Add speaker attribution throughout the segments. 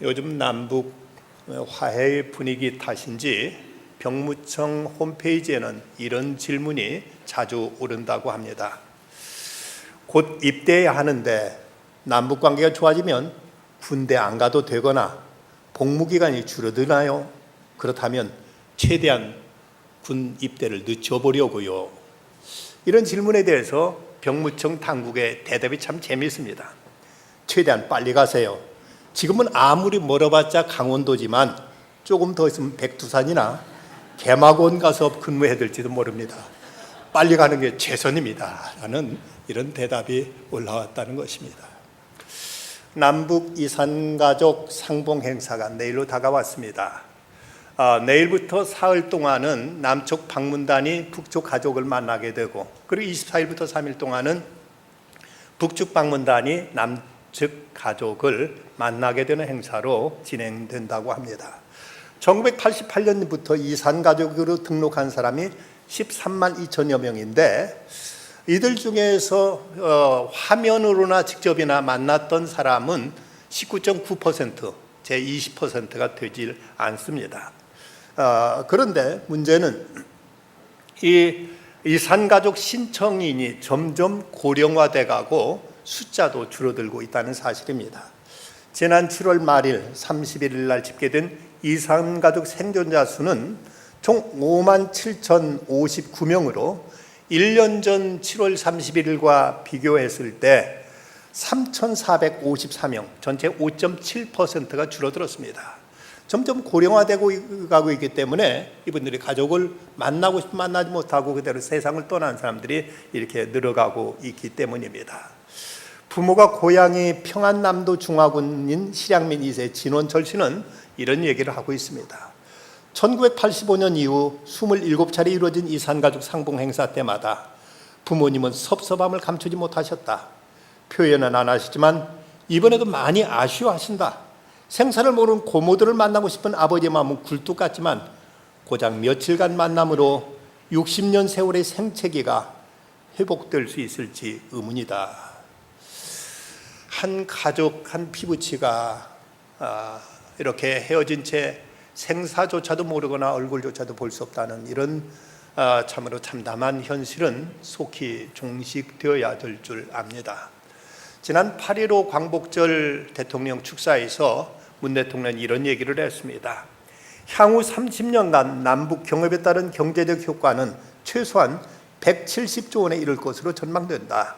Speaker 1: 요즘 남북 화해 분위기 탓인지 병무청 홈페이지에는 이런 질문이 자주 오른다고 합니다. 곧 입대해야 하는데 남북 관계가 좋아지면 군대 안 가도 되거나 복무기간이 줄어드나요? 그렇다면 최대한 군 입대를 늦춰보려고요. 이런 질문에 대해서 병무청 당국의 대답이 참 재미있습니다. 최대한 빨리 가세요. 지금은 아무리 멀어봤자 강원도지만 조금 더 있으면 백두산이나 개막원 가서 근무해야 될지도 모릅니다. 빨리 가는 게 최선입니다. 라는 이런 대답이 올라왔다는 것입니다. 남북 이산가족 상봉 행사가 내일로 다가왔습니다. 내일부터 사흘 동안은 남쪽 방문단이 북쪽 가족을 만나게 되고, 그리고 24일부터 3일 동안은 북측 방문단이 남측 가족을 만나게 되는 행사로 진행된다고 합니다. 1988년부터 이산가족으로 등록한 사람이 13만 2천여 명인데, 이들 중에서 화면으로나 직접이나 만났던 사람은 19.9%, 제 20%가 되질 않습니다. 그런데 문제는 이 이산가족 신청인이 점점 고령화돼 가고 숫자도 줄어들고 있다는 사실입니다. 지난 7월 말일 31일 날 집계된 이산가족 생존자 수는 총 5만 7,059명으로 1년 전 7월 31일과 비교했을 때 3,454명, 전체 5.7%가 줄어들었습니다. 점점 고령화되고 가고 있기 때문에 이분들이 가족을 만나고 싶으면 만나지 못하고 그대로 세상을 떠난 사람들이 이렇게 늘어가고 있기 때문입니다. 부모가 고향이 평안남도 중화군인 실향민 2세 진원철 씨는 이런 얘기를 하고 있습니다. 1985년 이후 27차례 이루어진 이산가족 상봉 행사 때마다 부모님은 섭섭함을 감추지 못하셨다. 표현은 안 하시지만 이번에도 많이 아쉬워하신다. 생사를 모르는 고모들을 만나고 싶은 아버지의 마음은 굴뚝 같지만 고작 며칠간 만남으로 60년 세월의 생채기가 회복될 수 있을지 의문이다. 한 가족, 한 피부치가 이렇게 헤어진 채 생사조차도 모르거나 얼굴조차도 볼 수 없다는 이런 참으로 참담한 현실은 속히 종식되어야 될 줄 압니다. 지난 8.15 광복절 대통령 축사에서 문 대통령은 이런 얘기를 했습니다. 향후 30년간 남북 경협에 따른 경제적 효과는 최소한 170조 원에 이를 것으로 전망된다.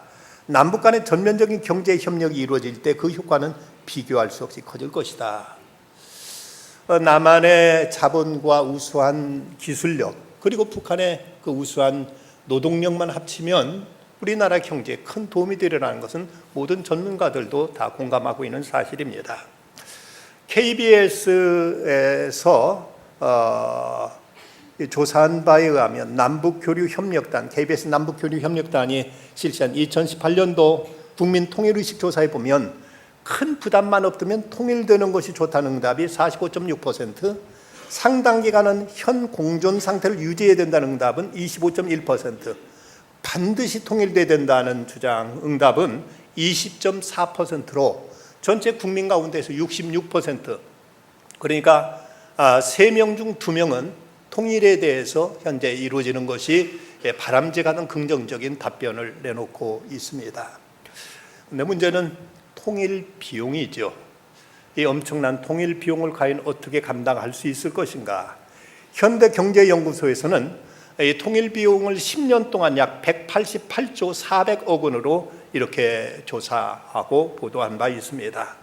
Speaker 1: 남북 간의 전면적인 경제 협력이 이루어질 때 그 효과는 비교할 수 없이 커질 것이다. 남한의 자본과 우수한 기술력, 그리고 북한의 그 우수한 노동력만 합치면 우리나라 경제에 큰 도움이 되리라는 것은 모든 전문가들도 다 공감하고 있는 사실입니다. KBS에서 조사한 바에 의하면 남북교류협력단, KBS 남북교류협력단이 실시한 2018년도 국민통일의식 조사에 보면 큰 부담만 없으면 통일되는 것이 좋다는 응답이 45.6%, 상당 기간은 현 공존 상태를 유지해야 된다는 응답은 25.1%, 반드시 통일돼야 된다는 주장 응답은 20.4%로 전체 국민 가운데서 66%, 그러니까 3명 중 2명은 통일에 대해서 현재 이루어지는 것이 바람직하는 긍정적인 답변을 내놓고 있습니다. 그런데 문제는 통일 비용이죠. 이 엄청난 통일 비용을 과연 어떻게 감당할 수 있을 것인가. 현대경제연구소에서는 이 통일 비용을 10년 동안 약 188조 400억 원으로 이렇게 조사하고 보도한 바 있습니다.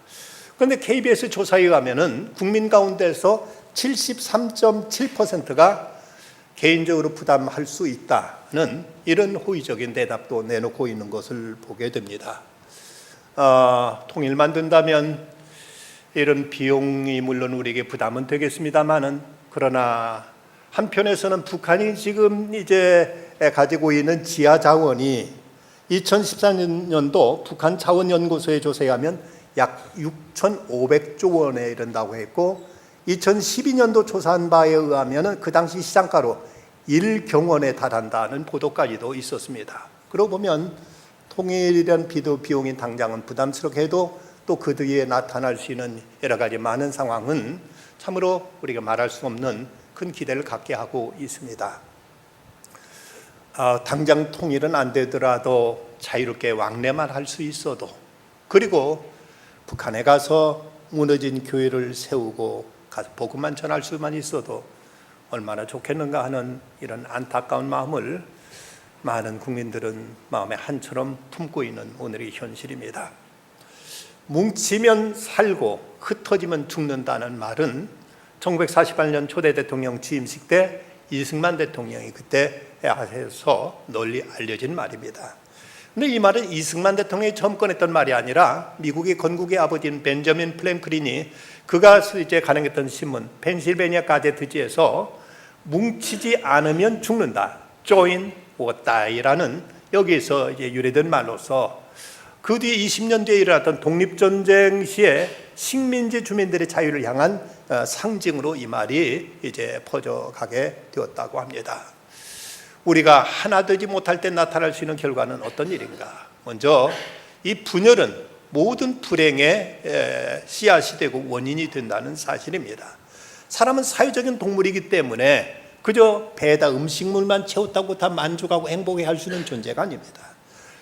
Speaker 1: 그런데 KBS 조사에 의하면 국민 가운데서 73.7%가 개인적으로 부담할 수 있다는 이런 호의적인 대답도 내놓고 있는 것을 보게 됩니다. 통일만 된다면 이런 비용이 물론 우리에게 부담은 되겠습니다만은, 그러나 한편에서는 북한이 지금 이제 가지고 있는 지하 자원이 2014년도 북한 자원연구소의 조사에 하면 약 6,500조 원에 이른다고 했고, 2012년도 조사한 바에 의하면 그 당시 시장가로 1경원에 달한다는 보도까지도 있었습니다. 그러고 보면 통일이란 비용이 당장은 부담스럽게 해도 또 그 뒤에 나타날 수 있는 여러 가지 많은 상황은 참으로 우리가 말할 수 없는 큰 기대를 갖게 하고 있습니다. 당장 통일은 안 되더라도 자유롭게 왕래만 할 수 있어도, 그리고 북한에 가서 무너진 교회를 세우고 가서 복음만 전할 수만 있어도 얼마나 좋겠는가 하는 이런 안타까운 마음을 많은 국민들은 마음의 한처럼 품고 있는 오늘의 현실입니다. 뭉치면 살고 흩어지면 죽는다는 말은 1948년 초대 대통령 취임식 때 이승만 대통령이 그때 해서 널리 알려진 말입니다. 근데 이 말은 이승만 대통령이 처음 꺼냈던 말이 아니라 미국의 건국의 아버지인 벤저민 프랭클린이 그가 이제 간행했던 신문 펜실베니아 가제트지에서 뭉치지 않으면 죽는다, join or die라는 여기에서 이제 유래된 말로서 그 뒤 20년 뒤에 일어났던 독립전쟁 시에 식민지 주민들의 자유를 향한 상징으로 이 말이 이제 퍼져가게 되었다고 합니다. 우리가 하나 되지 못할 때 나타날 수 있는 결과는 어떤 일인가? 먼저 이 분열은 모든 불행의 씨앗이 되고 원인이 된다는 사실입니다. 사람은 사회적인 동물이기 때문에 그저 배에다 음식물만 채웠다고 다 만족하고 행복해할 수 있는 존재가 아닙니다.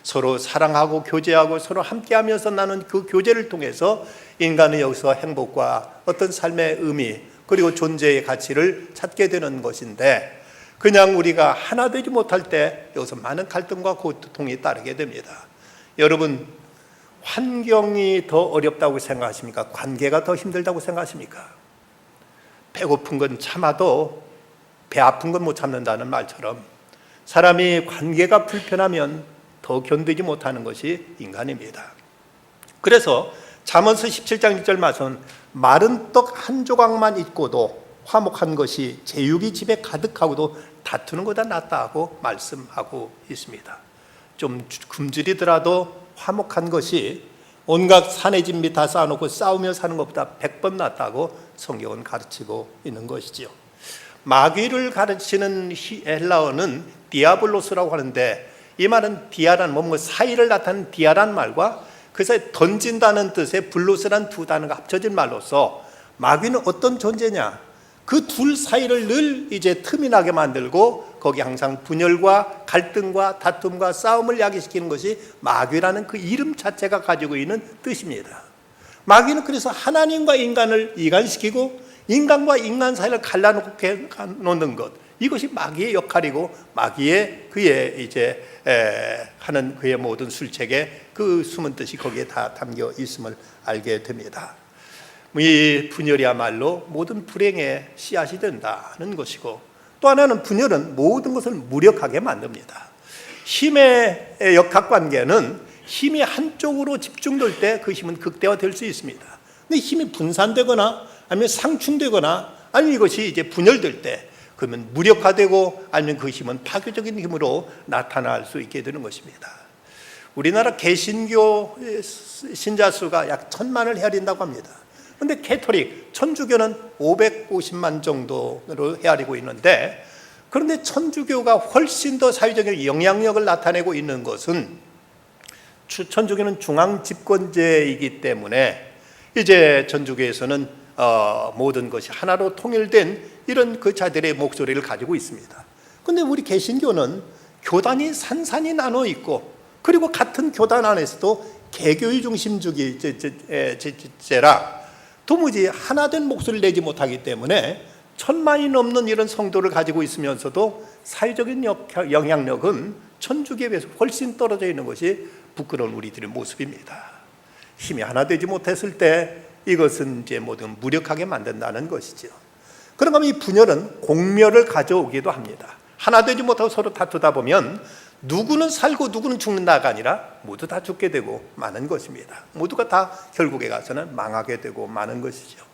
Speaker 1: 서로 사랑하고 교제하고 서로 함께하면서 나눈 그 교제를 통해서 인간은 여기서 행복과 어떤 삶의 의미 그리고 존재의 가치를 찾게 되는 것인데, 그냥 우리가 하나 되지 못할 때 여기서 많은 갈등과 고통이 따르게 됩니다. 여러분, 환경이 더 어렵다고 생각하십니까? 관계가 더 힘들다고 생각하십니까? 배고픈 건 참아도 배 아픈 건 못 참는다는 말처럼 사람이 관계가 불편하면 더 견디지 못하는 것이 인간입니다. 그래서 잠언서 17장 1절 말씀은 마른 떡 한 조각만 있고도 화목한 것이 제육이 집에 가득하고도 다투는 것보다 낫다고 말씀하고 있습니다. 좀 굶주리더라도 화목한 것이 온갖 산의 집 밑 다 쌓아놓고 싸우며 사는 것보다 100번 낫다고 성경은 가르치고 있는 것이지요. 마귀를 가르치는 헬라어는 디아블로스라고 하는데, 이 말은 디아라는 뭔가 사이를 나타내는 디아라는 말과 그 사이 던진다는 뜻의 블로스라는 두 단어가 합쳐진 말로서 마귀는 어떤 존재냐? 그 둘 사이를 늘 이제 틈이 나게 만들고 거기 항상 분열과 갈등과 다툼과 싸움을 야기시키는 것이 마귀라는 그 이름 자체가 가지고 있는 뜻입니다. 마귀는 그래서 하나님과 인간을 이간시키고 인간과 인간 사이를 갈라놓는 것, 이것이 마귀의 역할이고 마귀의 그의 이제 하는 그의 모든 술책에 그 숨은 뜻이 거기에 다 담겨 있음을 알게 됩니다. 이 분열이야말로 모든 불행의 씨앗이 된다는 것이고, 또 하나는 분열은 모든 것을 무력하게 만듭니다. 힘의 역학관계는 힘이 한쪽으로 집중될 때 그 힘은 극대화될 수 있습니다. 근데 힘이 분산되거나 아니면 상충되거나 아니면 이것이 이제 분열될 때 그러면 무력화되고 아니면 그 힘은 파괴적인 힘으로 나타날 수 있게 되는 것입니다. 우리나라 개신교 신자 수가 약 1,000만을 헤아린다고 합니다. 그런데 캐토릭, 천주교는 550만 정도로 헤아리고 있는데, 그런데 천주교가 훨씬 더 사회적인 영향력을 나타내고 있는 것은 천주교는 중앙 집권제이기 때문에 이제 천주교에서는 모든 것이 하나로 통일된 이런 그 자들의 목소리를 가지고 있습니다. 그런데 우리 개신교는 교단이 산산이 나눠 있고, 그리고 같은 교단 안에서도 개교의 중심주의제라 도무지 하나된 목소리를 내지 못하기 때문에 1,000만이 넘는 이런 성도를 가지고 있으면서도 사회적인 영향력은 천주교에 비해서 훨씬 떨어져 있는 것이 부끄러운 우리들의 모습입니다. 힘이 하나 되지 못했을 때 이것은 이제 모든 무력하게 만든다는 것이죠. 그런가 하면 이 분열은 공멸을 가져오기도 합니다. 하나 되지 못하고 서로 다투다 보면 누구는 살고 누구는 죽는다가 아니라 모두 다 죽게 되고 마는 것입니다. 모두가 다 결국에 가서는 망하게 되고 마는 것이죠.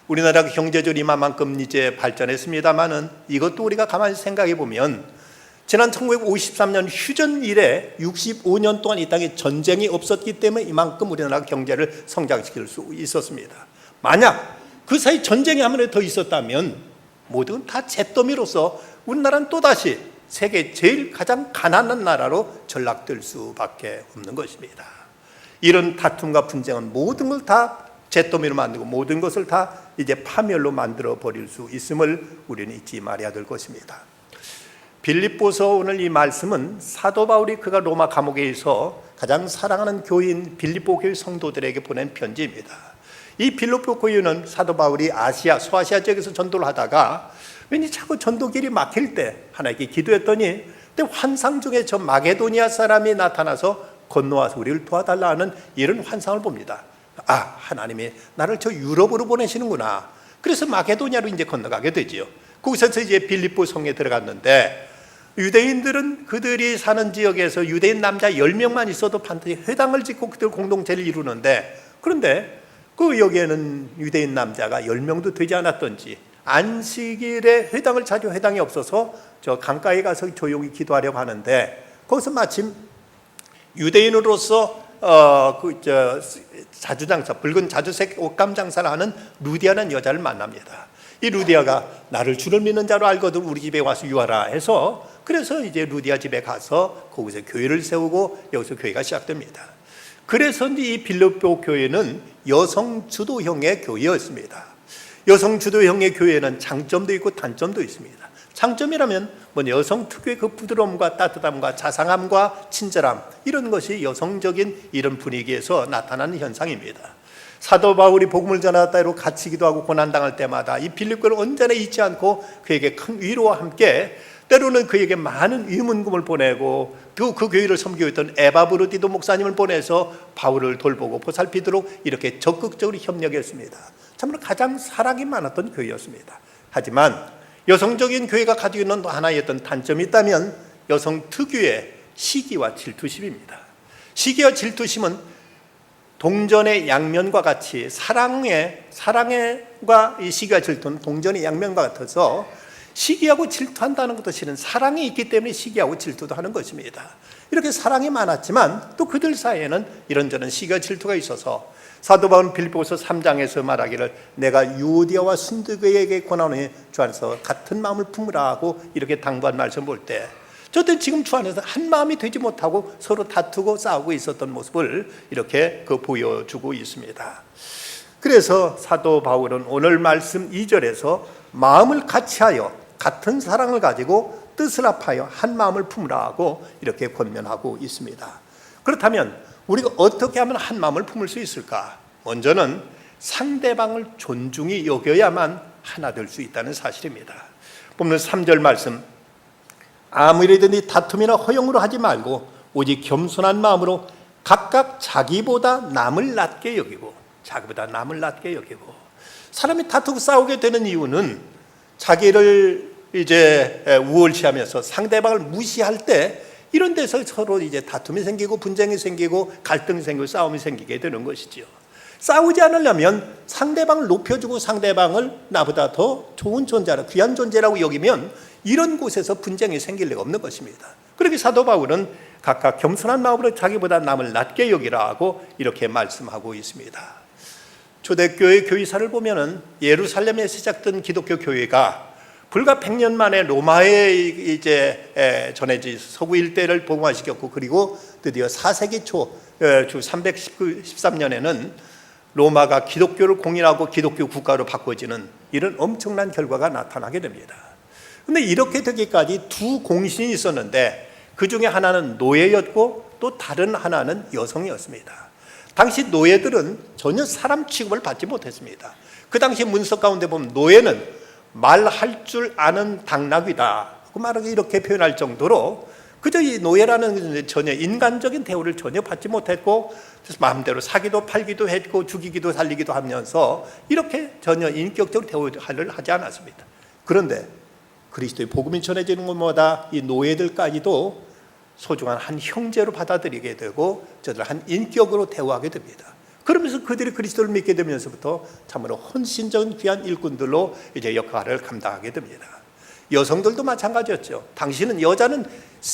Speaker 1: 우리나라가 경제적으로 이만큼 이제 발전했습니다만은 이것도 우리가 가만히 생각해 보면 지난 1953년 휴전 이래 65년 동안 이 땅에 전쟁이 없었기 때문에 이만큼 우리나라 경제를 성장시킬 수 있었습니다. 만약 그 사이 전쟁이 아무래도 더 있었다면 모두 다 잿더미로서 우리나라는 또다시 세계 제일 가장 가난한 나라로 전락될 수밖에 없는 것입니다. 이런 다툼과 분쟁은 모든 걸 다 잿더미로 만들고 모든 것을 다 이제 파멸로 만들어 버릴 수 있음을 우리는 잊지 말아야 될 것입니다. 빌립보서 오늘 이 말씀은 사도 바울이 그가 로마 감옥에 있어 가장 사랑하는 교인 빌립보 교회 성도들에게 보낸 편지입니다. 이 빌립보 교회는 사도 바울이 아시아, 소아시아 지역에서 전도를 하다가 왠지 자꾸 전도길이 막힐 때 하나님께 기도했더니 그때 환상 중에 저 마게도니아 사람이 나타나서 건너와서 우리를 도와달라 하는 이런 환상을 봅니다. 아, 하나님이 나를 저 유럽으로 보내시는구나. 그래서 마게도니아로 이제 건너가게 되지요. 거기서 이제 빌립보 성에 들어갔는데 유대인들은 그들이 사는 지역에서 유대인 남자 10명만 있어도 반드시 회당을 짓고 그들 공동체를 이루는데, 그런데 그 여기에는 유대인 남자가 10명도 되지 않았던지 안식일에 회당을 찾아 회당이 없어서 저 강가에 가서 조용히 기도하려고 하는데 거기서 마침 유대인으로서 자주장사, 붉은 자주색 옷감 장사를 하는 루디아라는 여자를 만납니다. 이 루디아가 나를 주를 믿는 자로 알거든 우리 집에 와서 유하라 해서, 그래서 이제 루디아 집에 가서 거기서 교회를 세우고 여기서 교회가 시작됩니다. 그래서 이 빌립보 교회는 여성 주도형의 교회였습니다. 여성 주도형의 교회는 장점도 있고 단점도 있습니다. 장점이라면 여성 특유의 그 부드러움과 따뜻함과 자상함과 친절함, 이런 것이 여성적인 이런 분위기에서 나타나는 현상입니다. 사도 바울이 복음을 전하다 때로 갇히기도 하고 고난당할 때마다 이 빌립보를 언제나 잊지 않고 그에게 큰 위로와 함께 때로는 그에게 많은 위문금을 보내고 그 교회를 섬기고 있던 에바브르디도 목사님을 보내서 바울을 돌보고 보살피도록 이렇게 적극적으로 협력했습니다. 참으로 가장 사랑이 많았던 교회였습니다. 하지만 여성적인 교회가 가지고 있는 또 하나의 어떤 단점이 있다면 여성 특유의 시기와 질투심입니다. 시기와 질투심은 동전의 양면과 같이 사랑과 이 시기와 질투는 동전의 양면과 같아서 시기하고 질투한다는 것도 실은 사랑이 있기 때문에 시기하고 질투도 하는 것입니다. 이렇게 사랑이 많았지만 또 그들 사이에는 이런저런 시기와 질투가 있어서 사도 바울은 빌립보서 3장에서 말하기를 내가 유오디아와 순두교에게 권하노니 주 안에서 같은 마음을 품으라 하고 이렇게 당부한 말씀 볼 때 저때 지금 주 안에서 한 마음이 되지 못하고 서로 다투고 싸우고 있었던 모습을 이렇게 보여주고 있습니다. 그래서 사도 바울은 오늘 말씀 2절에서 마음을 같이하여 같은 사랑을 가지고 뜻을 합하여 한 마음을 품으라 하고 이렇게 권면하고 있습니다. 그렇다면 우리가 어떻게 하면 한 마음을 품을 수 있을까? 먼저는 상대방을 존중히 여겨야만 하나 될 수 있다는 사실입니다. 보면 3절 말씀, 아무리든지 다툼이나 허용으로 하지 말고 오직 겸손한 마음으로 각각 자기보다 남을 낮게 여기고, 자기보다 남을 낮게 여기고. 사람이 다투고 싸우게 되는 이유는 자기를 이제 우월시하면서 상대방을 무시할 때 이런 데서 서로 이제 다툼이 생기고 분쟁이 생기고 갈등이 생기고 싸움이 생기게 되는 것이지요. 싸우지 않으려면 상대방을 높여주고 상대방을 나보다 더 좋은 존재라, 귀한 존재라고 여기면 이런 곳에서 분쟁이 생길 리가 없는 것입니다. 그렇게 사도 바울은 각각 겸손한 마음으로 자기보다 남을 낮게 여기라 하고 이렇게 말씀하고 있습니다. 초대교회 교회사를 보면은 예루살렘에 시작된 기독교 교회가 불과 100년 만에 로마에 이제 전해진 서구 일대를 복음화시켰고, 그리고 드디어 4세기 초 주 313년에는 로마가 기독교를 공인하고 기독교 국가로 바꿔지는 이런 엄청난 결과가 나타나게 됩니다. 그런데 이렇게 되기까지 두 공신이 있었는데 그 중에 하나는 노예였고 또 다른 하나는 여성이었습니다. 당시 노예들은 전혀 사람 취급을 받지 못했습니다. 그 당시 문서 가운데 보면 노예는 말할 줄 아는 당나귀다 그 말을 이렇게 표현할 정도로 그저 이 노예라는 전혀 인간적인 대우를 전혀 받지 못했고, 마음대로 사기도 팔기도 했고 죽이기도 살리기도 하면서 이렇게 전혀 인격적으로 대우를 하지 않았습니다. 그런데 그리스도의 복음이 전해지는 것마다 이 노예들까지도 소중한 한 형제로 받아들이게 되고 저들 한 인격으로 대우하게 됩니다. 그러면서 그들이 그리스도를 믿게 되면서부터 참으로 헌신적인 귀한 일꾼들로 이제 역할을 감당하게 됩니다. 여성들도 마찬가지였죠. 당시는 여자는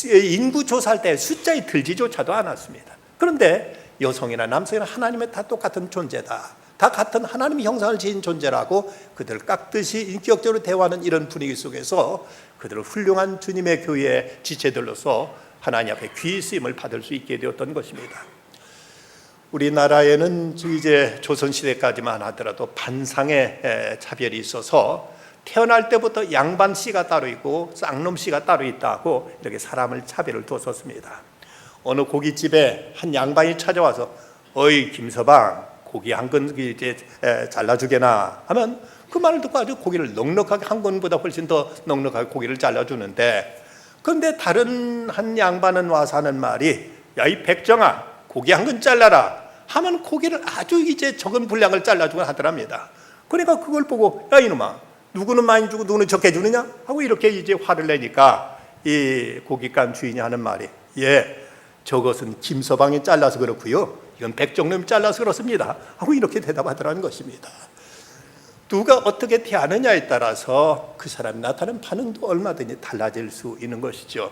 Speaker 1: 인구 조사할 때 숫자에 들지조차도 않았습니다. 그런데 여성이나 남성이나 하나님의 다 똑같은 존재다, 다 같은 하나님의 형상을 지닌 존재라고 그들을 깍듯이 인격적으로 대화하는 이런 분위기 속에서 그들을 훌륭한 주님의 교회의 지체들로서 하나님 앞에 귀히 쓰임을 받을 수 있게 되었던 것입니다. 우리나라에는 이제 조선시대까지만 하더라도 반상의 차별이 있어서 태어날 때부터 양반 씨가 따로 있고 쌍놈 씨가 따로 있다고 이렇게 사람을 차별을 뒀었습니다. 어느 고깃집에 한 양반이 찾아와서 어이 김서방 고기 한 건 이제 잘라주게나 하면 그 말을 듣고 아주 고기를 넉넉하게 한 건보다 훨씬 더 넉넉하게 고기를 잘라주는데, 그런데 다른 한 양반은 와서 하는 말이 야 이 백정아 고기 한 건 잘라라 하면 고기를 아주 이제 적은 분량을 잘라주곤 하더랍니다. 그러니까 그걸 보고 야 이놈아 누구는 많이 주고 누구는 적게 주느냐 하고 이렇게 이제 화를 내니까 이 고깃간 주인이 하는 말이 예 저것은 김서방이 잘라서 그렇고요 이건 백정놈이 잘라서 그렇습니다 하고 이렇게 대답하더라는 것입니다. 누가 어떻게 대하느냐에 따라서 그 사람이 나타낸 반응도 얼마든지 달라질 수 있는 것이죠.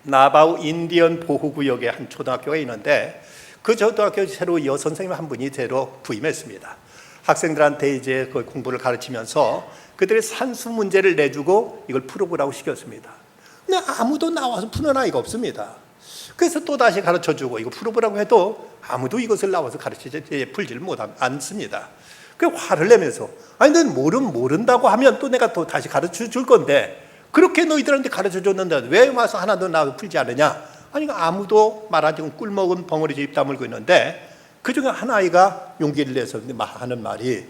Speaker 1: 나바우 인디언 보호구역에 한 초등학교가 있는데 그 초등학교에 새로 여선생님 한 분이 새로 부임했습니다. 학생들한테 이제 그 공부를 가르치면서 그들의 산수 문제를 내주고 이걸 풀어보라고 시켰습니다. 근데 아무도 나와서 푸는 아이가 없습니다. 그래서 또 다시 가르쳐주고 이거 풀어보라고 해도 아무도 이것을 나와서 풀지를 않습니다. 그 화를 내면서 아니 넌 모른다고 하면 또 내가 또 다시 가르쳐 줄 건데 그렇게 너희들한테 가르쳐 줬는데 왜 와서 하나도 나와서 풀지 않느냐. 아니 아무도 말하지 않고 꿀먹은 벙어리에 입 다물고 있는데 그 중에 한 아이가 용기를 내서 하는 말이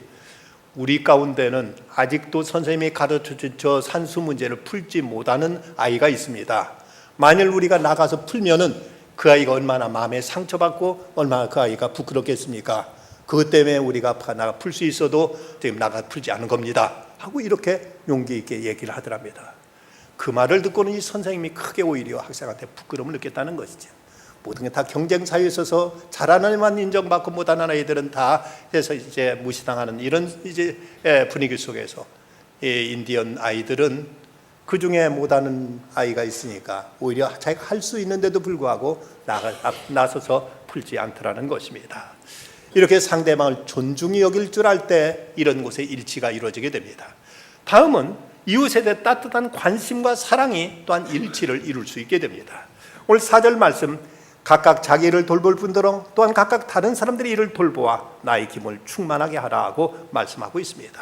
Speaker 1: 우리 가운데는 아직도 선생님이 가르쳐준 저 산수 문제를 풀지 못하는 아이가 있습니다. 만일 우리가 나가서 풀면은 그 아이가 얼마나 마음에 상처받고 얼마나 그 아이가 부끄럽겠습니까? 그것 때문에 우리가 나가 풀 수 있어도 지금 나가 풀지 않은 겁니다 하고 이렇게 용기 있게 얘기를 하더랍니다. 그 말을 듣고는 이 선생님이 크게 오히려 학생한테 부끄러움을 느꼈다는 것이죠. 모든 게 다 경쟁 사회에 있어서 잘하는 애만 인정받고 못하는 아이들은 다 해서 이제 무시당하는 이런 이제 분위기 속에서 이 인디언 아이들은 그 중에 못하는 아이가 있으니까 오히려 자기가 할 수 있는데도 불구하고 나서서 풀지 않더라는 것입니다. 이렇게 상대방을 존중히 여길 줄 알 때 이런 곳에 일치가 이루어지게 됩니다. 다음은 이웃에 대해 따뜻한 관심과 사랑이 또한 일치를 이룰 수 있게 됩니다. 오늘 4절 말씀 각각 자기를 돌볼 뿐더러 또한 각각 다른 사람들의 일을 돌보아 나의 기쁨을 충만하게 하라고 말씀하고 있습니다.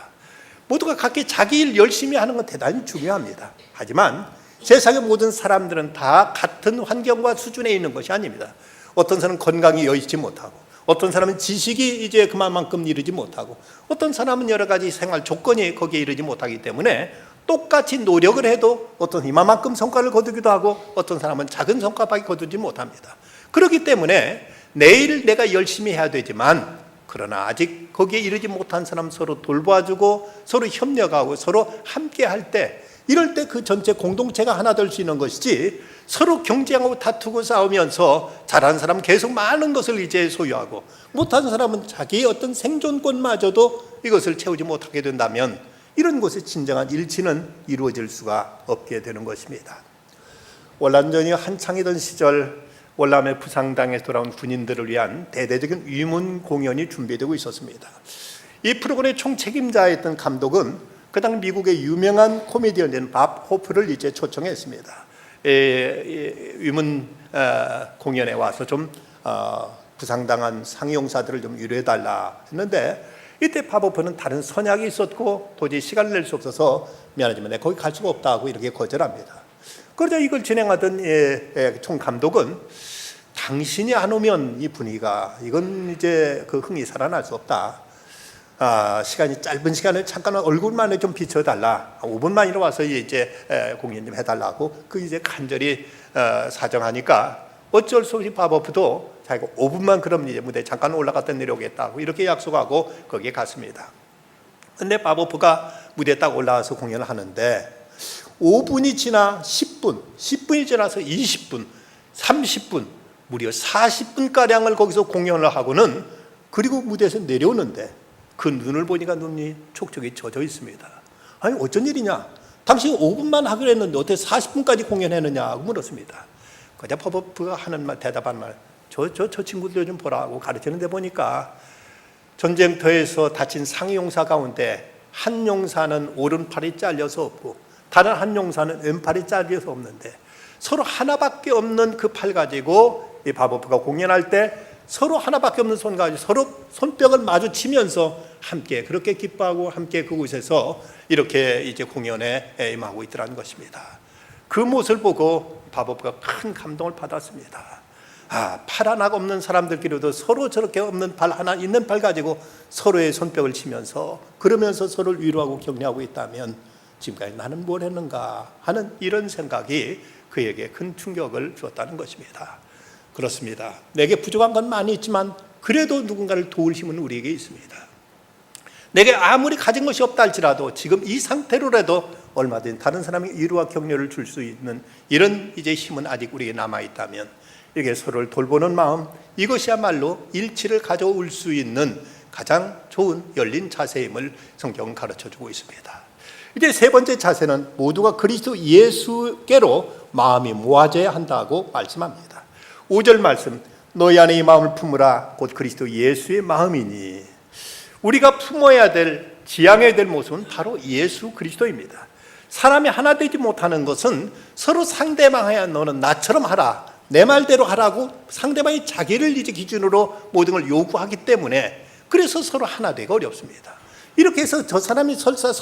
Speaker 1: 모두가 각기 자기 일 열심히 하는 건 대단히 중요합니다. 하지만 세상의 모든 사람들은 다 같은 환경과 수준에 있는 것이 아닙니다. 어떤 사람은 건강이 여의치 못하고 어떤 사람은 지식이 이제 그만큼 이르지 못하고 어떤 사람은 여러 가지 생활 조건이 거기에 이르지 못하기 때문에 똑같이 노력을 해도 어떤 이만큼 성과를 거두기도 하고 어떤 사람은 작은 성과밖에 거두지 못합니다. 그렇기 때문에 내일 내가 열심히 해야 되지만 그러나 아직 거기에 이르지 못한 사람 서로 돌봐주고 서로 협력하고 서로 함께 할 때 이럴 때 그 전체 공동체가 하나 될 수 있는 것이지 서로 경쟁하고 다투고 싸우면서 잘하는 사람은 계속 많은 것을 이제 소유하고 못하는 사람은 자기의 어떤 생존권마저도 이것을 채우지 못하게 된다면 이런 곳에 진정한 일치는 이루어질 수가 없게 되는 것입니다. 월남전이 한창이던 시절 월남의 부상당에서 돌아온 군인들을 위한 대대적인 위문 공연이 준비되고 있었습니다. 이 프로그램의 총책임자였던 감독은 그 당 미국의 유명한 코미디언인 밥 호프를 이제 초청했습니다. 위문 공연에 와서 좀 부상당한 상용사들을 좀 위로해달라 했는데 이때 밥 호프는 다른 선약이 있었고 도저히 시간을 낼 수 없어서 미안하지만 내가 거기 갈 수가 없다고 이렇게 거절합니다. 그러자 이걸 진행하던 총 감독은 당신이 안 오면 이 분위기가 이건 이제 그 흥이 살아날 수 없다. 시간이 짧은 시간을 잠깐 얼굴만에 좀 비춰달라. 5분만이라 와서 이제 공연 좀 해달라고 그 이제 간절히 사정하니까 어쩔 수 없이 바버프도 자기가 5분만 그럼 이제 무대에 잠깐 올라갔다 내려오겠다고 이렇게 약속하고 거기에 갔습니다. 근데 바버프가 무대에 딱 올라와서 공연을 하는데 5분이 지나 10분, 10분이 지나서 20분, 30분, 무려 40분가량을 거기서 공연을 하고는 그리고 무대에서 내려오는데 그 눈을 보니까 눈이 촉촉이 젖어 있습니다. 아니 어쩐 일이냐? 당신이 5분만 하기로 했는데 어떻게 40분까지 공연했느냐고 물었습니다. 그자 바버프가 하는 말, 대답한 말, 저 친구들 좀 보라고 가르치는데 보니까 전쟁터에서 다친 상용사 가운데 한 용사는 오른팔이 잘려서 없고 다른 한 용사는 왼팔이 잘려서 없는데 서로 하나밖에 없는 그 팔 가지고 이 바버프가 공연할 때 서로 하나밖에 없는 손 가지고 서로 손뼉을 마주치면서 함께 그렇게 기뻐하고 함께 그곳에서 이렇게 이제 공연에 임하고 있더라는 것입니다. 그 모습을 보고 바보가 큰 감동을 받았습니다. 팔 하나가 없는 사람들끼리도 서로 저렇게 없는 발 하나 있는 발 가지고 서로의 손뼉을 치면서 그러면서 서로를 위로하고 격려하고 있다면 지금까지 나는 뭘 했는가 하는 이런 생각이 그에게 큰 충격을 주었다는 것입니다. 그렇습니다. 내게 부족한 건 많이 있지만 그래도 누군가를 도울 힘은 우리에게 있습니다. 내게 아무리 가진 것이 없다 할지라도 지금 이 상태로라도 얼마든지 다른 사람에게 위로와 격려를 줄 수 있는 이런 이제 힘은 아직 우리에게 남아 있다면 이렇게 서로를 돌보는 마음, 이것이야말로 일치를 가져올 수 있는 가장 좋은 열린 자세임을 성경은 가르쳐주고 있습니다. 이제 세 번째 자세는 모두가 그리스도 예수께로 마음이 모아져야 한다고 말씀합니다. 5절 말씀, 너희 안에 이 마음을 품으라 곧 그리스도 예수의 마음이니. 우리가 품어야 될, 지향해야 될 모습은 바로 예수 그리스도입니다. 사람이 하나 되지 못하는 것은 서로 상대방이야 너는 나처럼 하라, 내 말대로 하라고 상대방이 자기를 이제 기준으로 모든 걸 요구하기 때문에 그래서 서로 하나 되기 어렵습니다. 이렇게 해서 저 사람이 설사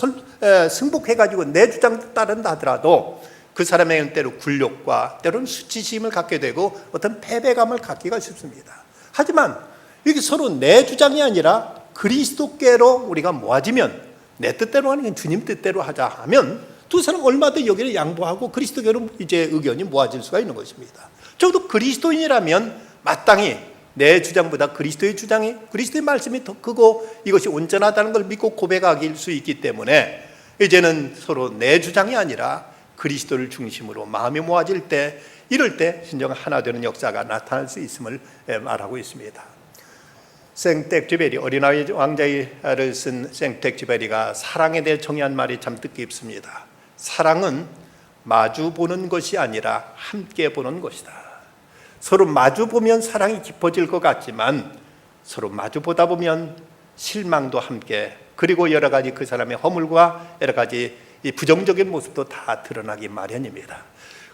Speaker 1: 승복해가지고 내 주장 따른다 하더라도 그 사람에게는 때로 굴욕과 때로는 수치심을 갖게 되고 어떤 패배감을 갖기가 쉽습니다. 하지만 이게 서로 내 주장이 아니라 그리스도께로 우리가 모아지면 내 뜻대로 하는 게 주님 뜻대로 하자 하면 두 사람 얼마든지 여기를 양보하고 그리스도께로 이제 의견이 모아질 수가 있는 것입니다. 적어도 그리스도인이라면 마땅히 내 주장보다 그리스도의 주장이, 그리스도의 말씀이 더 크고 이것이 온전하다는 걸 믿고 고백할 수 있기 때문에 이제는 서로 내 주장이 아니라 그리스도를 중심으로 마음이 모아질 때, 이럴 때 진정 하나 되는 역사가 나타날 수 있음을 말하고 있습니다. 생텍쥐베리, 어린아이 왕자를 쓴 생텍쥐베리가 사랑에 대해 정의한 말이 참 뜻깊습니다. 사랑은 마주 보는 것이 아니라 함께 보는 것이다. 서로 마주 보면 사랑이 깊어질 것 같지만 서로 마주 보다 보면 실망도 함께, 그리고 여러 가지 그 사람의 허물과 여러 가지 이 부정적인 모습도 다 드러나기 마련입니다.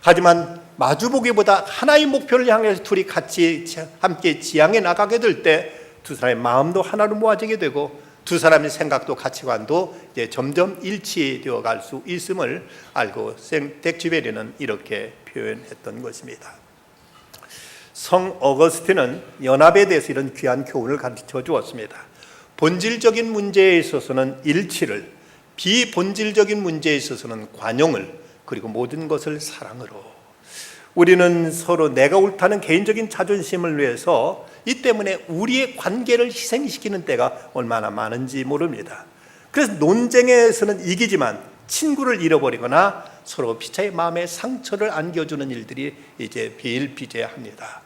Speaker 1: 하지만 마주보기보다 하나의 목표를 향해서 둘이 같이 함께 지향해 나가게 될 때 두 사람의 마음도 하나로 모아지게 되고 두 사람의 생각도 가치관도 이제 점점 일치되어 갈 수 있음을 알고 생텍쥐베리는 이렇게 표현했던 것입니다. 성 어거스틴은 연합에 대해서 이런 귀한 교훈을 가르쳐 주었습니다. 본질적인 문제에 있어서는 일치를, 비본질적인 문제에 있어서는 관용을, 그리고 모든 것을 사랑으로. 우리는 서로 내가 옳다는 개인적인 자존심을 위해서 이 때문에 우리의 관계를 희생시키는 때가 얼마나 많은지 모릅니다. 그래서 논쟁에서는 이기지만 친구를 잃어버리거나 서로 피차의 마음에 상처를 안겨주는 일들이 이제 비일비재합니다.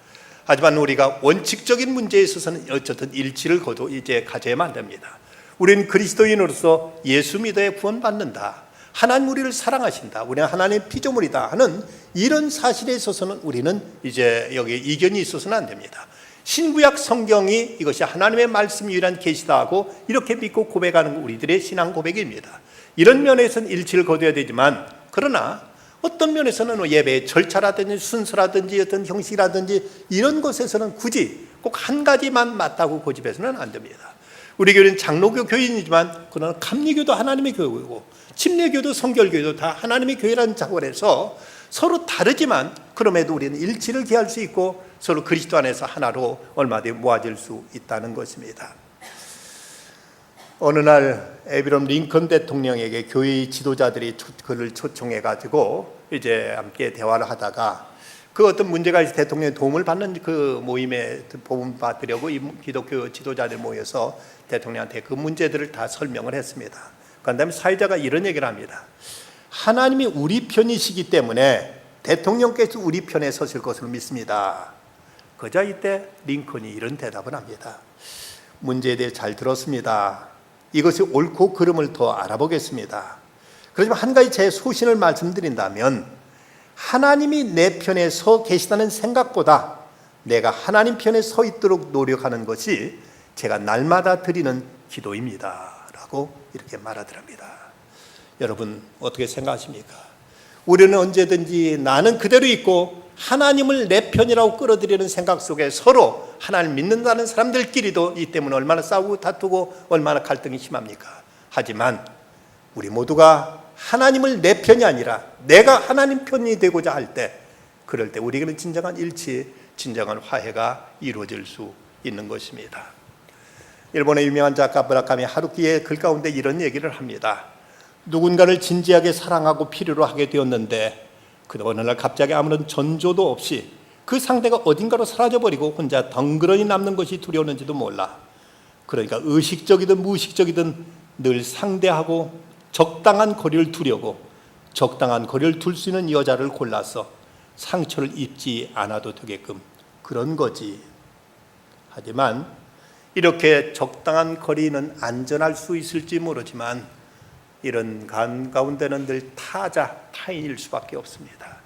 Speaker 1: 하지만 우리가 원칙적인 문제에 있어서는 어쨌든 일치를 거둬 이제 가져야만 됩니다. 우리는 그리스도인으로서 예수 믿어야 구원받는다, 하나님 우리를 사랑하신다, 우리는 하나님의 피조물이다 하는 이런 사실에 있어서는 우리는 이제 여기에 이견이 있어서는 안 됩니다. 신구약 성경이 이것이 하나님의 말씀 유일한 계시다 하고 이렇게 믿고 고백하는 우리들의 신앙 고백입니다. 이런 면에서는 일치를 거둬야 되지만, 그러나 어떤 면에서는 예배의 절차라든지 순서라든지 어떤 형식이라든지 이런 것에서는 굳이 꼭 한 가지만 맞다고 고집해서는 안 됩니다. 우리 교회는 장로교 교인이지만 그러나 감리교도 하나님의 교회고 침례교도 성결교도 다 하나님의 교회라는 차원에서 서로 다르지만 그럼에도 우리는 일치를 기할 수 있고 서로 그리스도 안에서 하나로 얼마든지 모아질 수 있다는 것입니다. 어느 날 에브라임 링컨 대통령에게 교회의 지도자들이 그를 초청해 가지고 이제 함께 대화를 하다가 그 어떤 문제가 있어 대통령의 도움을 받는 그 모임에 도움 받으려고 이 기독교 지도자들 모여서 대통령한테 그 문제들을 다 설명을 했습니다. 그다음에 사회자가 이런 얘기를 합니다. 하나님이 우리 편이시기 때문에 대통령께서 우리 편에 서실 것을 믿습니다. 그자 이때 링컨이 이런 대답을 합니다. 문제에 대해 잘 들었습니다. 이것이 옳고 그름을 더 알아보겠습니다. 그렇지만 한 가지 제 소신을 말씀드린다면 하나님이 내 편에 서 계시다는 생각보다 내가 하나님 편에 서 있도록 노력하는 것이 제가 날마다 드리는 기도입니다 라고 이렇게 말하더랍니다. 여러분 어떻게 생각하십니까? 우리는 언제든지 나는 그대로 있고 하나님을 내 편이라고 끌어들이는 생각 속에 서로 하나님을 믿는다는 사람들끼리도 이 때문에 얼마나 싸우고 다투고 얼마나 갈등이 심합니까? 하지만 우리 모두가 하나님을 내 편이 아니라 내가 하나님 편이 되고자 할 때, 그럴 때 우리에게는 진정한 일치, 진정한 화해가 이루어질 수 있는 것입니다. 일본의 유명한 작가 무라카미 하루키의 글 가운데 이런 얘기를 합니다. 누군가를 진지하게 사랑하고 필요로 하게 되었는데 그 어느 날 갑자기 아무런 전조도 없이 그 상대가 어딘가로 사라져버리고 혼자 덩그러니 남는 것이 두려웠는지도 몰라. 그러니까 의식적이든 무의식적이든 늘 상대하고 적당한 거리를 두려고 적당한 거리를 둘 수 있는 여자를 골라서 상처를 입지 않아도 되게끔 그런 거지. 하지만 이렇게 적당한 거리는 안전할 수 있을지 모르지만 이런 가운데는 늘 타인일 수밖에 없습니다.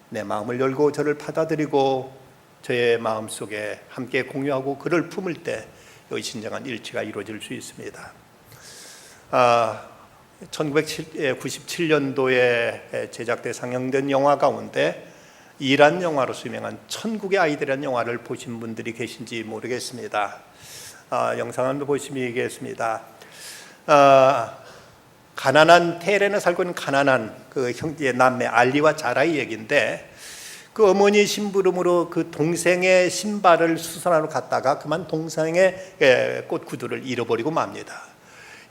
Speaker 1: 내 마음을 열고 저를 받아들이고 저의 마음속에 함께 공유하고 그를 품을 때 여기 진정한 일치가 이루어질 수 있습니다. 1997년도에 제작돼 상영된 영화 가운데 이란 영화로서 유명한 천국의 아이들이라는 영화를 보신 분들이 계신지 모르겠습니다. 영상을 보시면 얘기했습니다. 가난한 테헤란에 살고 있는 가난한 그 형제 남매 알리와 자라의 얘기인데, 그 어머니 심부름으로 그 동생의 신발을 수선하러 갔다가 그만 동생의 꽃 구두를 잃어버리고 맙니다.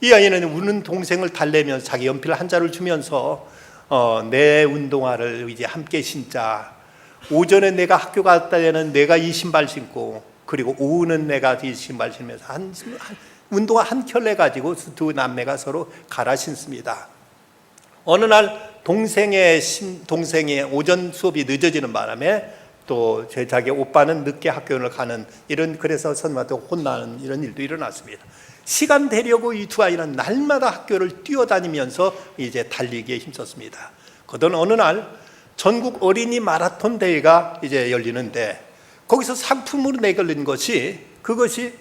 Speaker 1: 이 아이는 우는 동생을 달래면서 자기 연필 한 자를 주면서 내 운동화를 이제 함께 신자. 오전에 내가 학교 갔다 때는 내가 이 신발 신고, 그리고 오후는 내가 이 신발 신으면서 운동화 한 켤레 가지고 두 남매가 서로 갈아 신습니다. 어느 날 동생이 오전 수업이 늦어지는 바람에 또 자기 오빠는 늦게 학교를 가는 이런, 그래서 선생님한테 혼나는 이런 일도 일어났습니다. 시간 되려고 이 두 아이는 날마다 학교를 뛰어다니면서 이제 달리기에 힘썼습니다. 그러던 어느 날 전국 어린이 마라톤 대회가 이제 열리는데 거기서 상품으로 내걸린 것이 그것이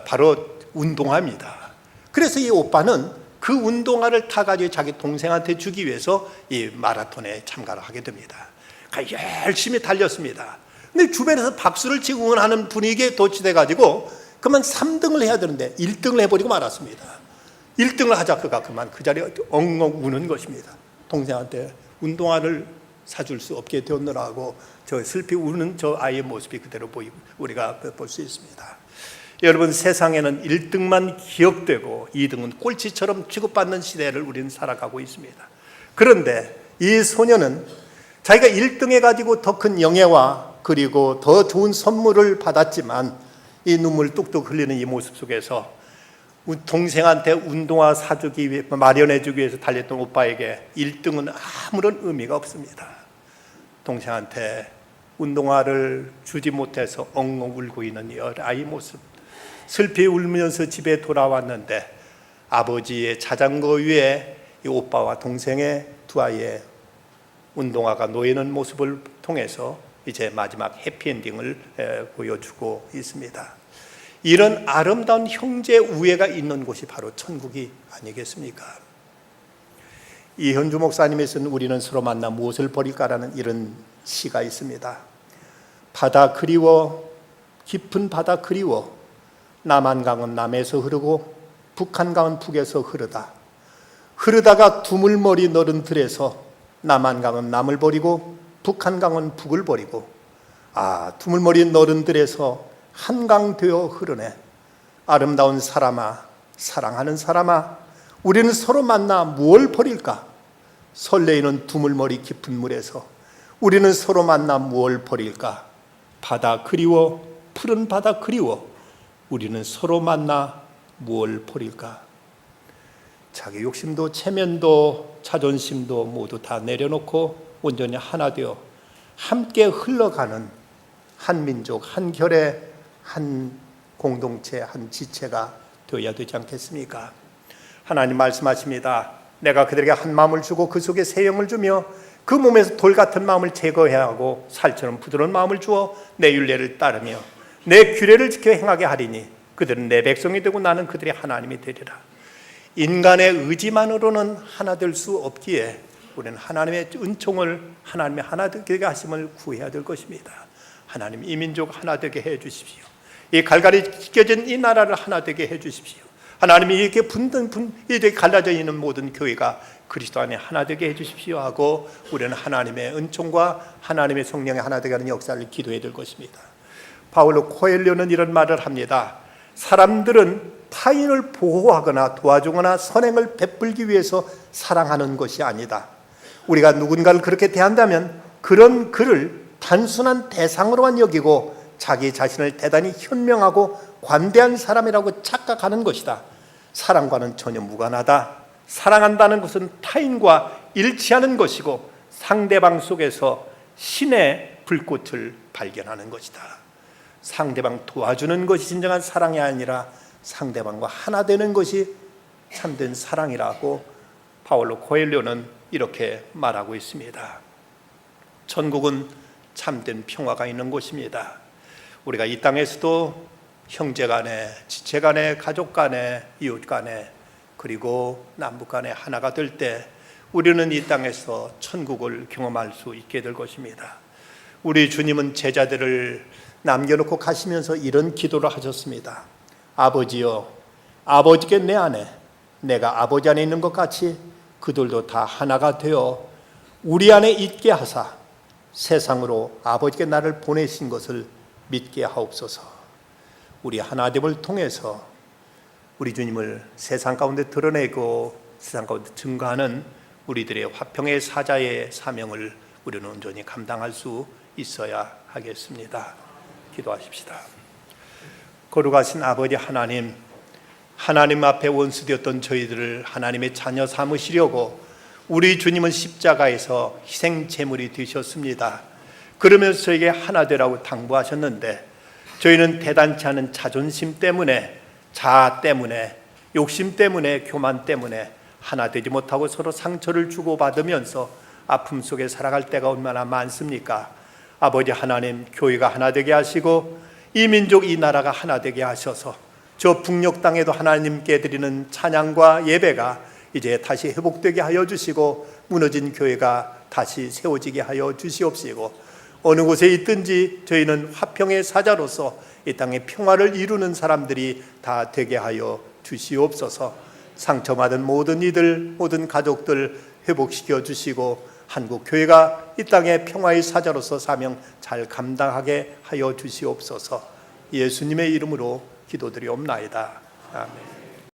Speaker 1: 바로 운동화입니다. 그래서 이 오빠는 그 운동화를 타가지고 자기 동생한테 주기 위해서 이 마라톤에 참가를 하게 됩니다. 열심히 달렸습니다. 근데 주변에서 박수를 치고 응원하는 분위기에 도취돼가지고 그만 3등을 해야 되는데 1등을 해버리고 말았습니다. 1등을 하자 그가 그만 그 자리에 엉엉 우는 것입니다. 동생한테 운동화를 사줄 수 없게 되었느라고 저 슬피 우는 저 아이의 모습이 그대로 보이고 우리가 볼 수 있습니다. 여러분, 세상에는 1등만 기억되고 2등은 꼴찌처럼 취급받는 시대를 우리는 살아가고 있습니다. 그런데 이 소녀는 자기가 1등 해가지고 더 큰 영예와 그리고 더 좋은 선물을 받았지만 이 눈물 뚝뚝 흘리는 이 모습 속에서 동생한테 운동화 사주기 위해 마련해주기 위해서 달렸던 오빠에게 1등은 아무런 의미가 없습니다. 동생한테 운동화를 주지 못해서 엉엉 울고 있는 이 아이 모습, 슬피 울면서 집에 돌아왔는데 아버지의 자전거 위에 이 오빠와 동생의 두 아이의 운동화가 놓이는 모습을 통해서 이제 마지막 해피엔딩을 보여주고 있습니다. 이런 아름다운 형제 우애가 있는 곳이 바로 천국이 아니겠습니까? 이현주 목사님이 쓴 우리는 서로 만나 무엇을 버릴까라는 이런 시가 있습니다. 바다 그리워, 깊은 바다 그리워, 남한강은 남에서 흐르고 북한강은 북에서 흐르다가 두물머리 너른 들에서 남한강은 남을 버리고 북한강은 북을 버리고, 두물머리 너른 들에서 한강 되어 흐르네. 아름다운 사람아, 사랑하는 사람아, 우리는 서로 만나 무엇을 버릴까? 설레이는 두물머리 깊은 물에서 우리는 서로 만나 무엇을 버릴까? 바다 그리워, 푸른 바다 그리워, 우리는 서로 만나 무엇을 버릴까? 자기 욕심도 체면도 자존심도 모두 다 내려놓고 온전히 하나 되어 함께 흘러가는 한 민족, 한 결의 한 공동체, 한 지체가 되어야 되지 않겠습니까? 하나님 말씀하십니다. 내가 그들에게 한 마음을 주고 그 속에 새 영을 주며 그 몸에서 돌 같은 마음을 제거해야 하고 살처럼 부드러운 마음을 주어 내 율례를 따르며 내 규례를 지켜 행하게 하리니 그들은 내 백성이 되고 나는 그들의 하나님이 되리라. 인간의 의지만으로는 하나 될 수 없기에 우리는 하나님의 은총을, 하나님의 하나 되게 하심을 구해야 될 것입니다. 하나님 이 민족 하나 되게 해 주십시오. 이 갈갈이 찢겨진 이 나라를 하나 되게 해 주십시오. 하나님이 이렇게 이렇게 갈라져 있는 모든 교회가 그리스도 안에 하나 되게 해 주십시오 하고 우리는 하나님의 은총과 하나님의 성령의 하나 되게 하는 역사를 기도해야 될 것입니다. 바울로 코엘료는 이런 말을 합니다. 사람들은 타인을 보호하거나 도와주거나 선행을 베풀기 위해서 사랑하는 것이 아니다. 우리가 누군가를 그렇게 대한다면 그런 그를 단순한 대상으로만 여기고 자기 자신을 대단히 현명하고 관대한 사람이라고 착각하는 것이다. 사랑과는 전혀 무관하다. 사랑한다는 것은 타인과 일치하는 것이고 상대방 속에서 신의 불꽃을 발견하는 것이다. 상대방 도와주는 것이 진정한 사랑이 아니라 상대방과 하나 되는 것이 참된 사랑이라고 바울로 코엘료는 이렇게 말하고 있습니다. 천국은 참된 평화가 있는 곳입니다. 우리가 이 땅에서도 형제 간에, 지체 간에, 가족 간에, 이웃 간에, 그리고 남북 간에 하나가 될 때 우리는 이 땅에서 천국을 경험할 수 있게 될 것입니다. 우리 주님은 제자들을 남겨놓고 가시면서 이런 기도를 하셨습니다. 아버지여, 아버지께 내 안에 내가 아버지 안에 있는 것 같이 그들도 다 하나가 되어 우리 안에 있게 하사 세상으로 아버지께 나를 보내신 것을 믿게 하옵소서. 우리 하나됨을 통해서 우리 주님을 세상 가운데 드러내고 세상 가운데 증거하는 우리들의 화평의 사자의 사명을 우리는 온전히 감당할 수 있어야 하겠습니다. 기도하십시다. 거룩하신 아버지 하나님, 하나님 앞에 원수되었던 저희들을 하나님의 자녀 삼으시려고 우리 주님은 십자가에서 희생 제물이 되셨습니다. 그러면서 저에게 하나 되라고 당부하셨는데 저희는 대단치 않은 자존심 때문에, 자아 때문에, 욕심 때문에, 교만 때문에 하나 되지 못하고 서로 상처를 주고받으면서 아픔 속에 살아갈 때가 얼마나 많습니까? 아버지 하나님, 교회가 하나 되게 하시고 이 민족, 이 나라가 하나 되게 하셔서 저 북녘 땅에도 하나님께 드리는 찬양과 예배가 이제 다시 회복되게 하여 주시고 무너진 교회가 다시 세워지게 하여 주시옵시고 어느 곳에 있든지 저희는 화평의 사자로서 이 땅에 평화를 이루는 사람들이 다 되게 하여 주시옵소서. 상처받은 모든 이들, 모든 가족들 회복시켜 주시고 한국 교회가 이 땅의 평화의 사자로서 사명 잘 감당하게 하여 주시옵소서. 예수님의 이름으로 기도드리옵나이다. 아멘.